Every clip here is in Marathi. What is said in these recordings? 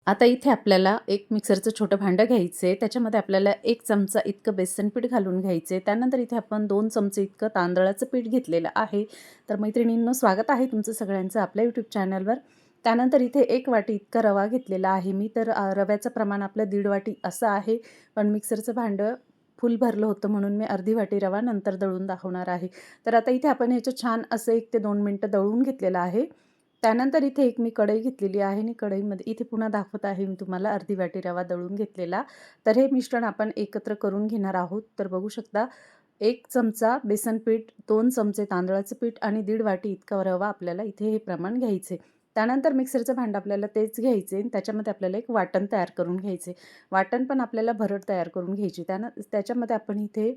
आता इथे आपल्याला एक मिक्सरचं छोटं भांडं घ्यायचं आहे. त्याच्यामध्ये आपल्याला 1 चमचा इतकं बेसन पीठ घालून घ्यायचं आहे. त्यानंतर इथे आपण 2 चमचे इतकं तांदळाचं पीठ घेतलेलं आहे. तर मैत्रिणींनो, स्वागत आहे तुमचं सगळ्यांचं आपल्या यूट्यूब चॅनलवर. त्यानंतर इथे 1 वाटी इतका रवा घेतलेला आहे मी. तर रव्याचं प्रमाण आपलं 1.5 वाटी असं आहे. पण मिक्सरचं भांडं फुल भरलं होतं म्हणून मी अर्धी वाटी रवा नंतर दळून दाखवणार आहे. तर आता इथे आपण ह्याचं छान असं 1 ते 2 मिनटं दळून घेतलेलं आहे. त्यानंतर इथे एक मी कढई घेतलेली आहे आणि कढईमध्ये इथे पुन्हा दाखवत आहे मी तुम्हाला अर्धी वाटी रवा दळून घेतलेला. तर हे मिश्रण आपण एकत्र करून घेणार आहोत. तर बघू शकता 1 चमचा बेसन पीठ, 2 चमचे तांदळाचं पीठ आणि 1.5 वाटी इतका रवा आपल्याला इथे हे प्रमाण घ्यायचे. त्यानंतर मिक्सरचं भांडं आपल्याला तेच घ्यायचे आणि त्याच्यामध्ये आपल्याला एक वाटण तयार करून घ्यायचे. वाटण पण आपल्याला भरड तयार करून घ्यायची. त्याच्यामध्ये आपण इथे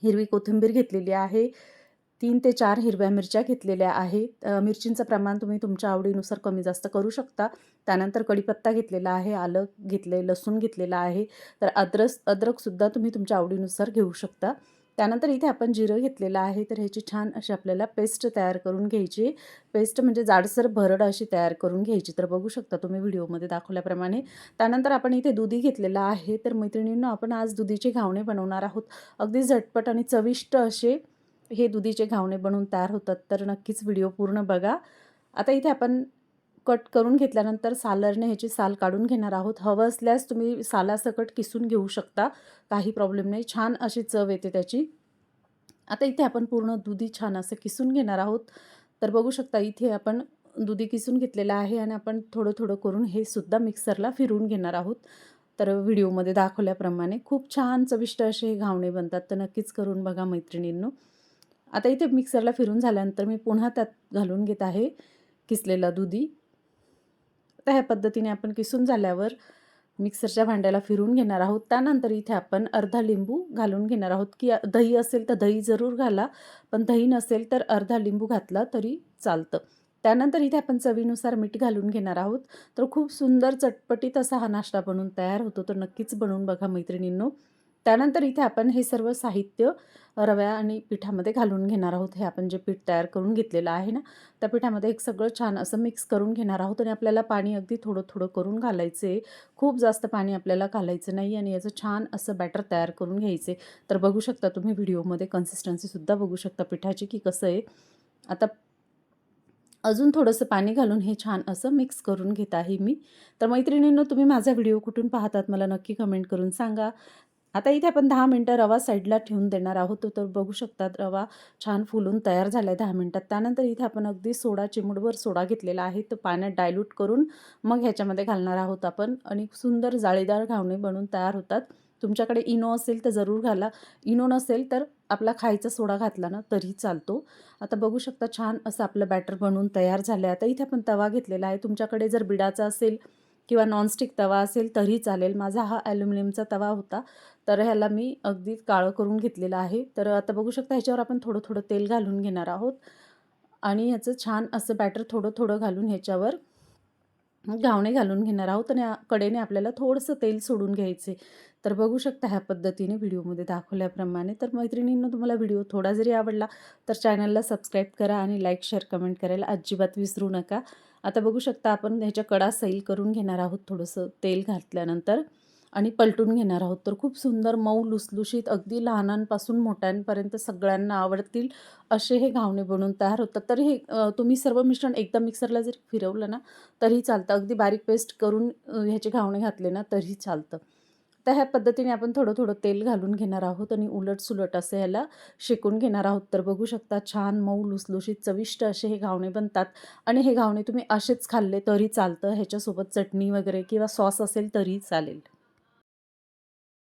हिरवी कोथिंबीर घेतलेली आहे. 3 ते 4 हिरव्या मिरच्या घेतलेल्या आहेत. मिरचींचं प्रमाण तुम्ही तुमच्या आवडीनुसार कमी जास्त करू शकता. त्यानंतर कढीपत्ता घेतलेला आहे, आलं घेतले, लसूण घेतलेला आहे. तर अद्रकसुद्धा तुम्ही तुमच्या आवडीनुसार घेऊ शकता. त्यानंतर इथे आपण जिरं घेतलेलं आहे. तर ह्याची छान अशी आपल्याला पेस्ट तयार करून घ्यायची. पेस्ट म्हणजे जाडसर भरड अशी तयार करून घ्यायची. तर बघू शकता तुम्ही व्हिडिओमध्ये दाखवल्याप्रमाणे. त्यानंतर आपण इथे दुधी घेतलेला आहे. तर मैत्रिणींनो, आपण आज दुधीचे घावणे बनवणार आहोत. अगदी झटपट आणि चविष्ट असे हे दुधीचे घावणे बनवून तयार होतात. तर नक्कीच व्हिडिओ पूर्ण बघा. आता इथे आपण कट करून घेतल्यानंतर सालरने ह्याची साल काढून घेणार आहोत. हवं असल्यास तुम्ही सालासकट किसून घेऊ शकता, काही प्रॉब्लेम नाही. छान अशी चव येते त्याची. आता इथे आपण पूर्ण दुधी छान असं किसून घेणार आहोत. तर बघू शकता इथे आपण दुधी किसून घेतलेलं आहे आणि आपण थोडं थोडं करून हे सुद्धा मिक्सरला फिरवून घेणार आहोत. तर व्हिडिओमध्ये दाखवल्याप्रमाणे खूप छान चविष्ट असे हे घावणे बनतात. तर नक्कीच करून बघा मैत्रिणींनो. आता इथे मिक्सरला फिरून झाल्यानंतर मी पुन्हा त्यात घालून घेत आहे किसलेला दुधी. तर ह्या पद्धतीने आपण किसून झाल्यावर मिक्सरच्या भांड्याला फिरून घेणार आहोत. त्यानंतर इथे आपण अर्धा लिंबू घालून घेणार आहोत, की दही असेल तर दही जरूर घाला, पण दही नसेल तर अर्धा लिंबू घातला तरी चालतं. त्यानंतर इथे आपण चवीनुसार मीठ घालून घेणार आहोत. तर खूप सुंदर चटपटीत असा हा नाश्ता बनून तयार होतो. तर नक्कीच बनवून बघा मैत्रिणींनो. त्यानंतर इथे आपण हे सर्व साहित्य रव्या आणि पिठामध्ये घालून घेणार आहोत. हे आपण जे पीठ तयार करून घेतलेलं आहे ना, त्या पिठामध्ये एक सगळं छान असं मिक्स करून घेणार आहोत आणि आपल्याला पाणी अगदी थोडं थोडं करून घालायचं आहे. खूप जास्त पाणी आपल्याला घालायचं नाही आणि याचं छान असं बॅटर तयार करून घ्यायचे. तर बघू शकता तुम्ही व्हिडिओमध्ये कन्सिस्टन्सीसुद्धा बघू शकता पिठाची की कसं आहे. आता अजून थोडंसं पाणी घालून हे छान असं मिक्स करून घेत आहे मी. तर मैत्रिणींनो, तुम्ही माझा व्हिडिओ कुठून पाहतात मला नक्की कमेंट करून सांगा. आता इथे आपण 10 मिनटं रवा साईडला ठेवून देणार आहोत. तर बघू शकतात रवा छान फुलून तयार झाला आहे 10 मिनटात. त्यानंतर इथे आपण अगदी चिमूटभर सोडा घेतलेला आहे. तो पाण्यात डायल्यूट करून मग ह्याच्यामध्ये घालणार आहोत आपण आणि सुंदर जाळीदार घावणे बनून तयार होतात. तुमच्याकडे इनो असेल तर जरूर घाला. इनो नसेल तर आपला खायचा सोडा घातला ना तरी चालतो. आता बघू शकता छान असं आपलं बॅटर बनवून तयार झालं आहे. आता इथे आपण तवा घेतलेला आहे. तुमच्याकडे जर बिडाचा असेल किंवा नॉनस्टिक तवा असेल तरी चालेल. माझा हा ॲल्युमिनियमचा तवा होता. तर ह्याला मी अगदी काळं करून घेतलेलं आहे. तर आता बघू शकता ह्याच्यावर आपण थोडं थोडं तेल घालून घेणार आहोत आणि ह्याचं छान असं बॅटर थोडं थोडं घालून ह्याच्यावर घावणे घालून घेणार आहोत आणि कडेने आपल्याला थोडंसं तेल सोडून घ्यायचे. तर बघू शकता ह्या पद्धतीने व्हिडिओमध्ये दाखवल्याप्रमाणे. तर मैत्रिणींनो, तुम्हाला व्हिडिओ थोडा जरी आवडला तर चॅनलला सबस्क्राईब करा आणि लाईक, शेअर, कमेंट करायला अजिबात विसरू नका. आता बघू शकता आपण ह्याच्या कडा सैल करून घेणार आहोत थोडंसं तेल घातल्यानंतर आणि पलटून घेणार आहोत. तर खूप सुंदर मऊ लुसलुशीत अगदी लहानांपासून मोठ्यांपर्यंत सगळ्यांना आवडतील असे हे घावणे बनवून तयार होतात. तर हे तुम्ही सर्व मिश्रण एकदा मिक्सरला जरी फिरवलं ना तरी चालतं. अगदी बारीक पेस्ट करून ह्याचे घावणे घातले ना तरी चालतं. तर ह्या पद्धतीने आपण थोडं थोडं तेल घालून घेणार आहोत आणि उलट-सुलट असं ह्याला शेकून घेणार आहोत. तर बघू शकता छान मऊ लुसलुशीत चविष्ट असे हे घावणे बनतात आणि हे घावणे तुम्ही असेच खाल्ले तरी चालतं. ह्याच्यासोबत चटणी वगैरे किंवा सॉस असेल तरी चालेल.